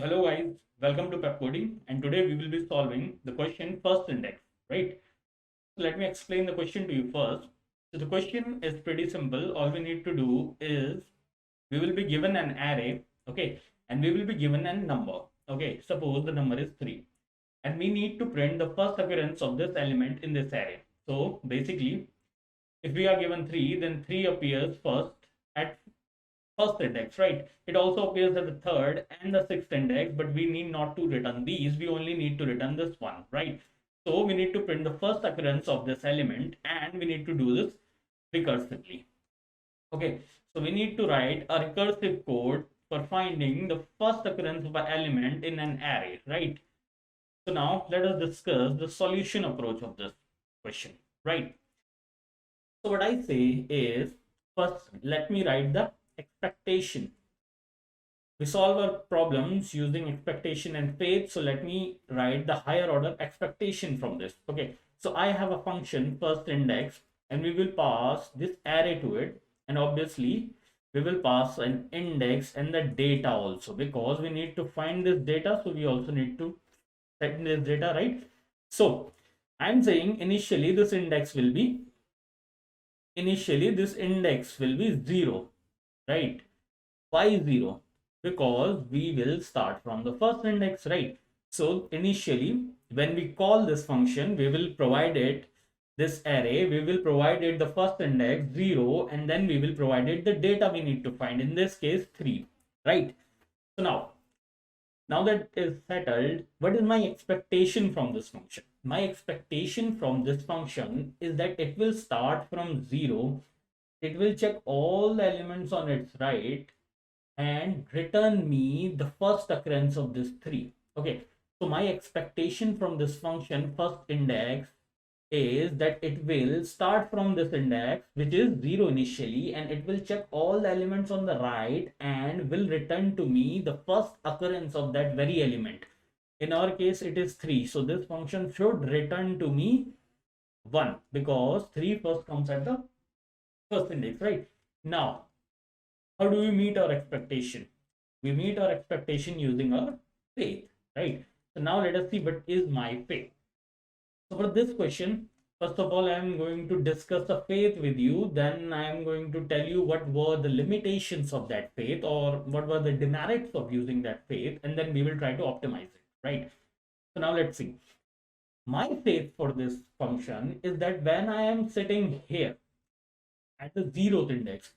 So hello guys, welcome to Pep Coding, and today we will be solving the question first index, right? So let me explain the question to you first. So the question is pretty simple. All we need to do is we will be given an array, okay, and we will be given a number, okay. Suppose the number is 3, and we need to print the first occurrence of this element in this array. So basically, if we are given 3, then 3 appears first at first index, right? It also appears at the third and the sixth index, but we need not to return these. We only need to return this one, right? So we need to print the first occurrence of this element, and we need to do this recursively. Okay, so we need to write a recursive code for finding the first occurrence of an element in an array, right? So now let us discuss the solution approach of this question, right? So what I say is, first let me write the expectation. We solve our problems using expectation and faith. So let me write the higher order expectation from this. Okay, so I have a function first index, and we will pass this array to it, and obviously we will pass an index and the data also, because we need to find this data, so we also need to set this data, right? So I'm saying initially this index will be 0, right? Why 0? Because we will start from the first index, right? So initially, when we call this function, we will provide it this array, we will provide it the first index 0, and then we will provide it the data we need to find, in this case 3, right? So now that is settled, what is my expectation from this function? My expectation from this function is that it will start from 0, it will check all the elements on its right, and return me the first occurrence of this 3. Okay, so my expectation from this function first index is that it will start from this index, which is 0 initially, and it will check all the elements on the right and will return to me the first occurrence of that very element. In our case it is 3, so this function should return to me 1, because 3 first comes at the first index, right? Now how do we meet our expectation? We meet our expectation using our faith, right? So now let us see what is my faith. So for this question, first of all, I am going to discuss the faith with you. Then I am going to tell you what were the limitations of that faith, or what were the demerits of using that faith, and then we will try to optimize it, right? So now let's see. My faith for this function is that when I am sitting here at the 0th index,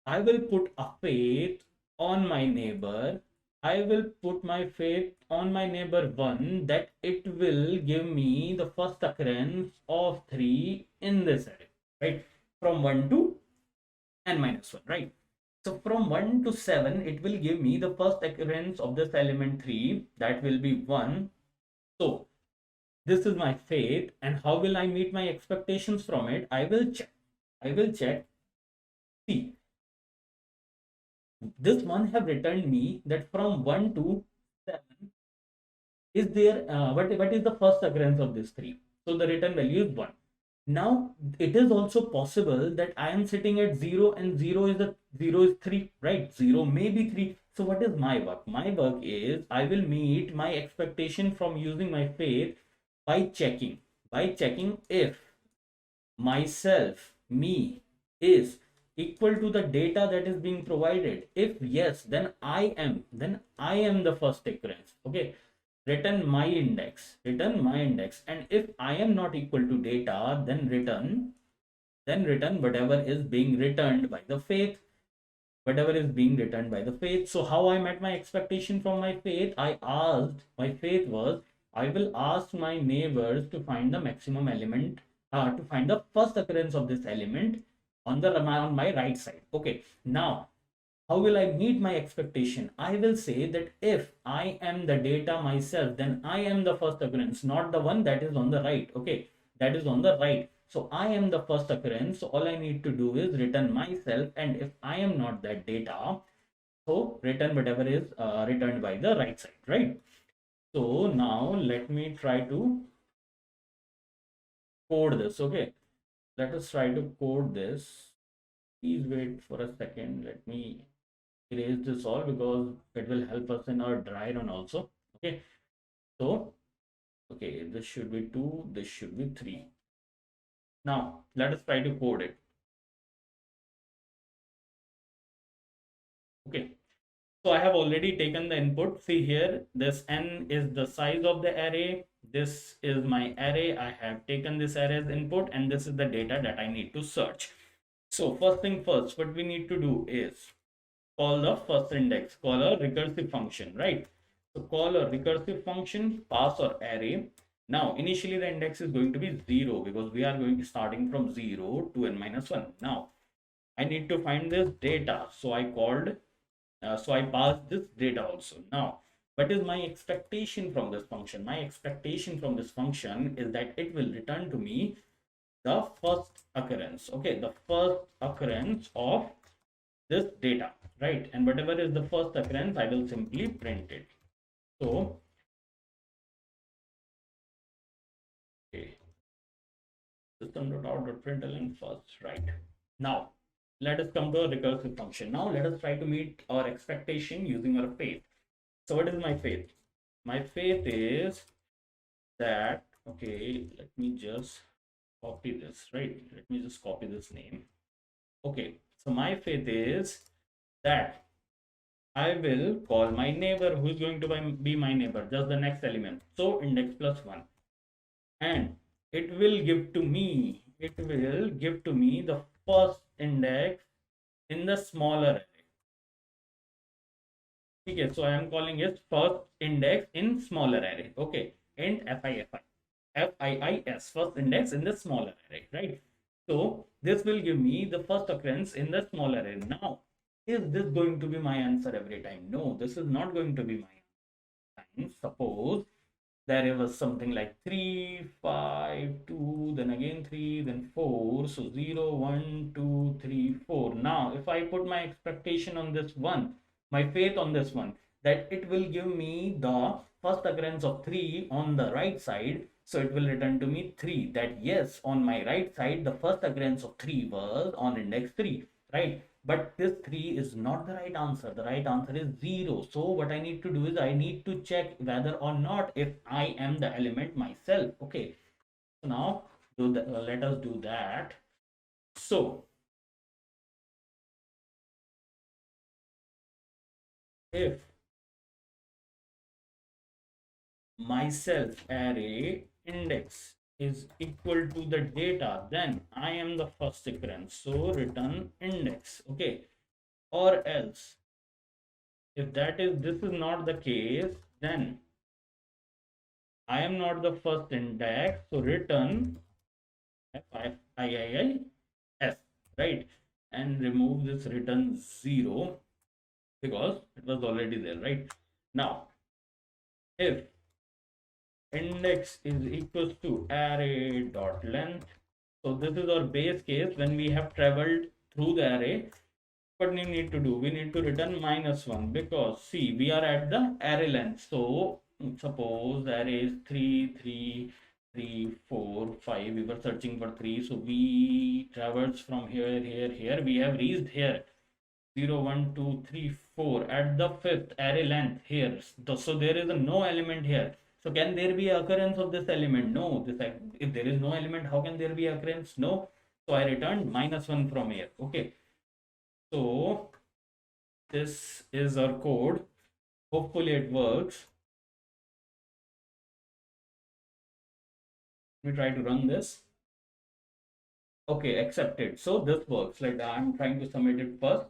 I will put a faith on my neighbor. I will put my faith on my neighbor 1 that it will give me the first occurrence of 3 in this array, right? From 1 to n minus 1, right? So from 1 to 7, it will give me the first occurrence of this element 3, that will be 1. So this is my faith, and how will I meet my expectations from it? I will check. See, this one have returned me that from 1 to 7 is there, what is the first occurrence of this 3, so the return value is 1. Now it is also possible that I am sitting at 0, and 0 is 3, right? 0 may be 3. So what is my work? My work is I will meet my expectation from using my faith by checking if myself, me, is equal to the data that is being provided. If yes, then I am the first occurrence. Okay, return my index, and if I am not equal to data, then return whatever is being returned by the faith, So how I met my expectation from my faith? My faith was, I will ask my neighbors to find the maximum element, to find the first occurrence of this element on my right side. Okay, now how will I meet my expectation? I will say that if I am the data myself, then I am the first occurrence, not the one that is on the right. Okay, that is on the right. So I am the first occurrence. So all I need to do is return myself. And if I am not that data, so return whatever is returned by the right side, right? So now let me try to code this. Okay, let us try to code this. Please wait for a second. Let me erase this all because it will help us in our dry run also. Okay, so okay, this should be 2, this should be 3. Now let us try to code it. Okay, so I have already taken the input. See here, this n is the size of the array. This is my array. I have taken this array as input, and this is the data that I need to search. So first thing first, what we need to do is call the first index, call a recursive function, right? So call a recursive function, pass or array. Now initially the index is going to be 0 because we are going to starting from 0 to n minus 1. Now I need to find this data, so I called so I passed this data also. Now what is my expectation from this function? My expectation from this function is that it will return to me the first occurrence, okay, the first occurrence of this data, right? And whatever is the first occurrence, I will simply print it. So okay, system.out.println first, right? Now let us come to a recursive function. Now let us try to meet our expectation using our faith. So what is my faith? My faith is that, okay, let me just copy this, right? Let me just copy this name. Okay, so my faith is that I will call my neighbor who is going to be my neighbor, just the next element. So index plus 1. And it will give to me, the first index in the smaller array. Okay, so I am calling it first index in smaller array. Okay, and FIIS, first index in the smaller array, right? So this will give me the first occurrence in the smaller array. Now, is this going to be my answer every time? No, this is not going to be my answer. Suppose there was something like 3, 5, 2, then again 3, then 4. So 0, 1, 2, 3, 4. Now, if I put my expectation on this one, my faith on this one, that it will give me the first occurrence of 3 on the right side. So it will return to me 3. That yes, on my right side, the first occurrence of 3 was on index 3, right? But this 3 is not the right answer. The right answer is 0. So what I need to do is I need to check whether or not if I am the element myself. Okay, so now let us do that. So if myself array index is equal to the data, then I am the first occurrence, so return index. Okay, or else if this is not the case, then I am not the first index, so return FIIS, right? And remove this return 0 because it was already there, right? Now if index is equals to array dot length, so this is our base case when we have traveled through the array. What we need to do, we need to return -1 because see, we are at the array length. So suppose array is 3, 3, 3, 4, 5. We were searching for 3, so we traversed from here, here. We have reached here 0, 1, 2, 3, 4 at the fifth array length here. So there is no element here. So can there be occurrence of this element? No. If there is no element, how can there be occurrence? No. So I returned -1 from here. Okay. So this is our code. Hopefully it works. Let me try to run this. Okay, accepted. So this works. Like I'm trying to submit it first.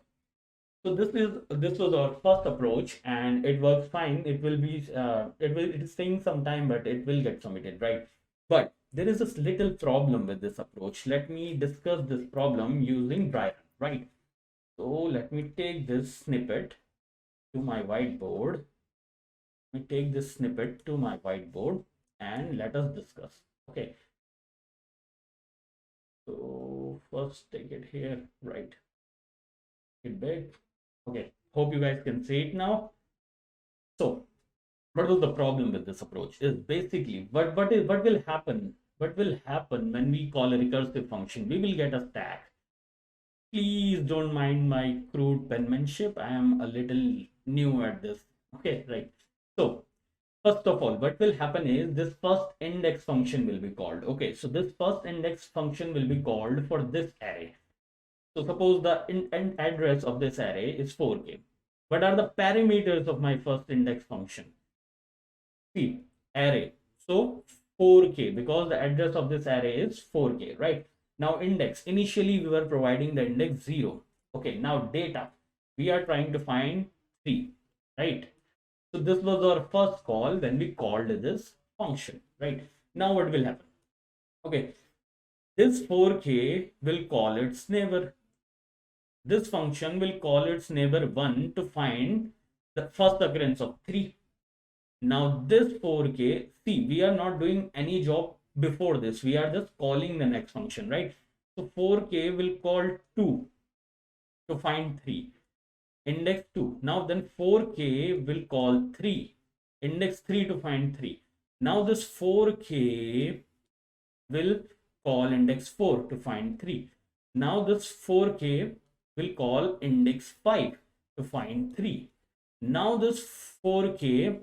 So this was our first approach, and it works fine. It will be it is taking some time, but it will get submitted, right? But there is this little problem with this approach. Let me discuss this problem using dry run, right? So let me take this snippet to my whiteboard. Let me take this snippet to my whiteboard and let us discuss. Okay. So first take it here, right? It big. Okay. Hope you guys can see it now. So what was the problem with this approach is basically what will happen when we call a recursive function? We will get a stack. Please don't mind my crude penmanship. I am a little new at this. Okay, right. So first of all, what will happen is this first index function will be called. Okay, so this first index function will be called for this array. So suppose the end address of this array is 4k. What are the parameters of my first index function? See, array. So 4k, because the address of this array is 4k, right? Now index, initially we were providing the index 0. Okay, now data, we are trying to find 3, right? So this was our first call when we called this function, right? Now what will happen? Okay, this 4k will call its neighbor. This function will call its neighbor 1 to find the first occurrence of 3. Now this 4k, see, we are not doing any job before this. We are just calling the next function, right? So 4k will call 2 to find 3. Index 2. Now then 4k will call 3. Index 3 to find 3. Now this 4k will call index 4 to find 3. Now this 4k will call index 5 to find 3. Now this 4k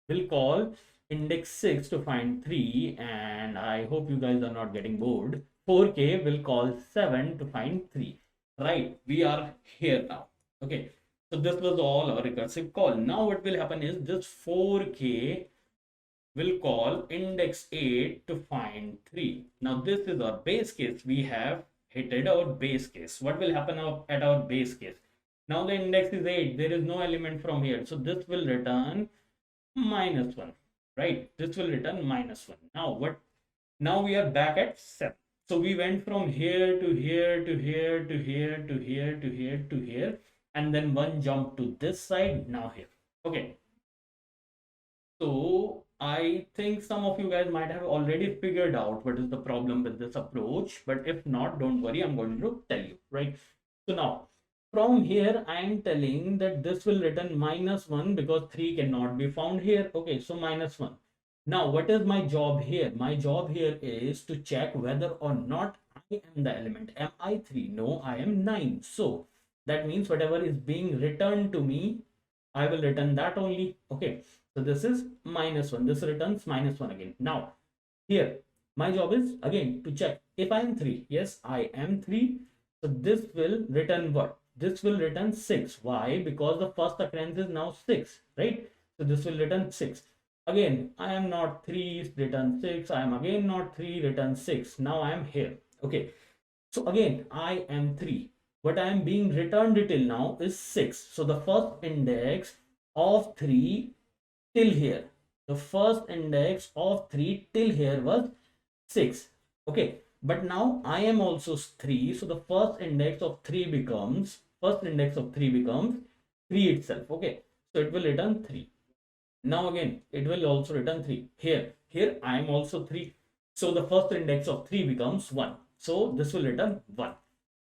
will call index 6 to find 3, and I hope you guys are not getting bored. 4k will call 7 to find 3. Right, we are here now. Okay, so this was all our recursive call. Now what will happen is this 4k will call index 8 to find 3. Now this is our base case. We have hit our base case. What will happen at our base case? Now the index is 8. There is no element from here. So this will return -1, right? This will return -1. Now what? Now we are back at 7. So we went from here to here to here to here to here to here to here, and then one jump to this side, now here. Okay. So I think some of you guys might have already figured out what is the problem with this approach, but if not, don't worry, I'm going to tell you, right? So now from here, I am telling that this will return -1 because 3 cannot be found here. Okay, so -1. Now, what is my job here? My job here is to check whether or not I am the element. Am I 3? No, I am 9. So that means whatever is being returned to me, I will return that only. Okay, so this is -1. This returns -1 again. Now, here, my job is again to check if I am 3. Yes, I am 3. So this will return what? This will return 6. Why? Because the first occurrence is now 6, right? So this will return 6. Again, I am not 3, return 6. I am again not 3, return 6. Now I am here. Okay. So again, I am 3. What I am being returned till now is 6. So the first index of 3 till here. The first index of 3 till here was 6. Okay. But now I am also 3. So the first index of 3 becomes 3 itself. Okay. So it will return 3. Now again, it will also return 3. Here I am also 3. So the first index of 3 becomes 1. So this will return 1.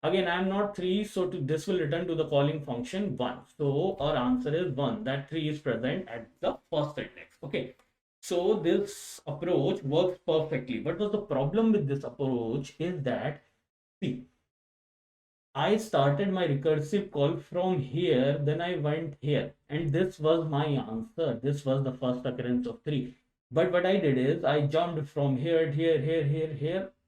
Again, I am not 3. So this will return to the calling function 1. So our answer is 1. That 3 is present at the first index. Okay. So this approach works perfectly. What was the problem with this approach is that, see, I started my recursive call from here, then I went here, and this was my answer. This was the first occurrence of 3. But what I did is I jumped from here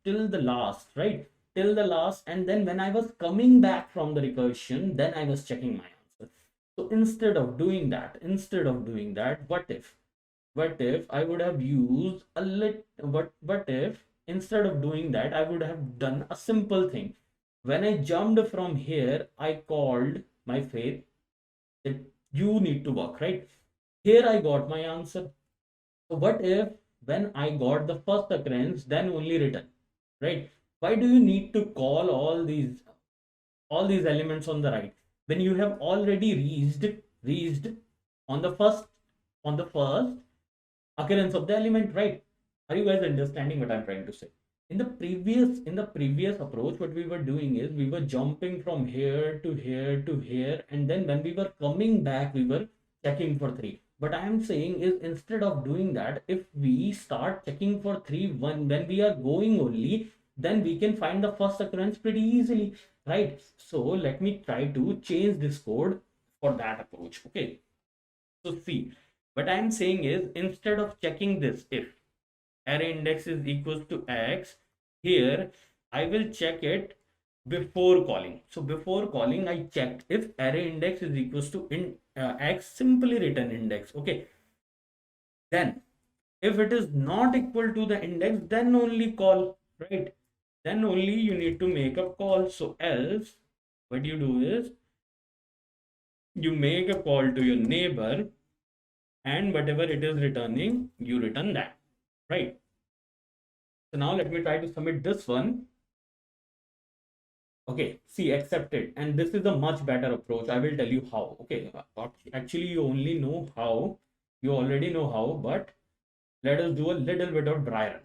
till the last, right? Till the last, and then when I was coming back from the recursion, then I was checking my answer. So instead of doing that, what if I would have used a what if instead of doing that, I would have done a simple thing. When I jumped from here, I called my faith that you need to work, right? Here I got my answer. So what if when I got the first occurrence, then only return, right? Why do you need to call all these elements on the right when you have already reached on the first occurrence of the element, right? Are you guys understanding what I'm trying to say? In the previous approach, what we were doing is we were jumping from here to here to here, and then when we were coming back, we were checking for 3. What I am saying is, instead of doing that, if we start checking for 3 when we are going only, then we can find the first occurrence pretty easily, right? So let me try to change this code for that approach. Okay, so see, what I'm saying is, instead of checking this, if array index is equals to x, here I will check it before calling. So before calling, I checked if array index is equals to x, simply return index. Okay, then if it is not equal to the index, then only call, right? Then only you need to make a call. So else what you do is you make a call to your neighbor, and whatever it is returning, you return that, right? So now let me try to submit this one. Okay, see, accepted. And this is a much better approach. I will tell you how. Okay, actually, you only know how, you already know how, but let us do a little bit of dry run,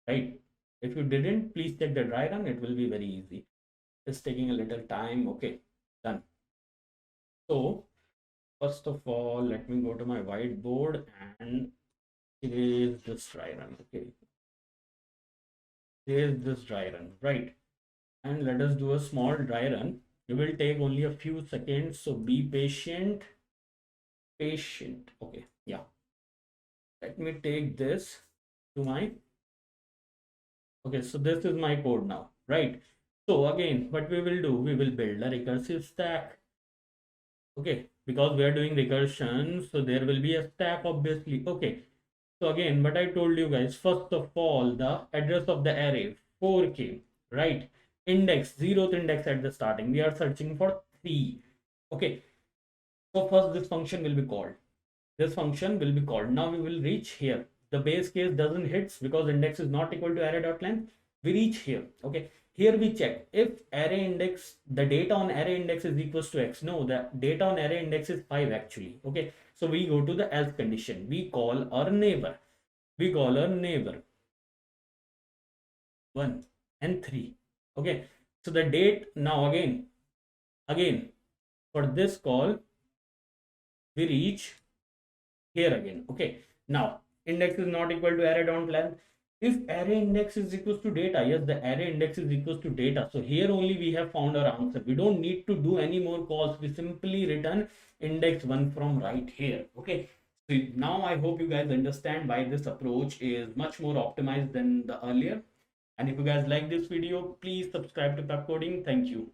right? If you didn't, please check the dry run. It will be very easy. It's taking a little time. Okay, done. So, first of all, let me go to my whiteboard and erase this dry run. Okay, erase this dry run, right? And let us do a small dry run. It will take only a few seconds, so be patient. Okay, yeah, let me take this to my, okay, so this is my code now, right? So again, what we will do, we will build a recursive stack. Okay, because we are doing recursion, so there will be a stack, obviously. Okay, so again, what I told you guys, first of all, the address of the array 4k, right? Index, 0th index at the starting, we are searching for 3. Okay, so first this function will be called. This function will be called. Now we will reach here. The base case doesn't hit because index is not equal to array.length. We reach here. Okay, here we check if array index, the data on array index is equals to x. No, the data on array index is 5 actually. Okay, so we go to the else condition. We call our neighbor. We call our neighbor 1 and 3. Okay, so the date, now again for this call we reach here again. Okay, now index is not equal to array.length. If array index is equals to data, yes, the array index is equals to data. So here only we have found our answer. We don't need to do any more calls. We simply return index 1 from right here. Okay, so now I hope you guys understand why this approach is much more optimized than the earlier. And if you guys like this video, please subscribe to Pep Coding. Thank you.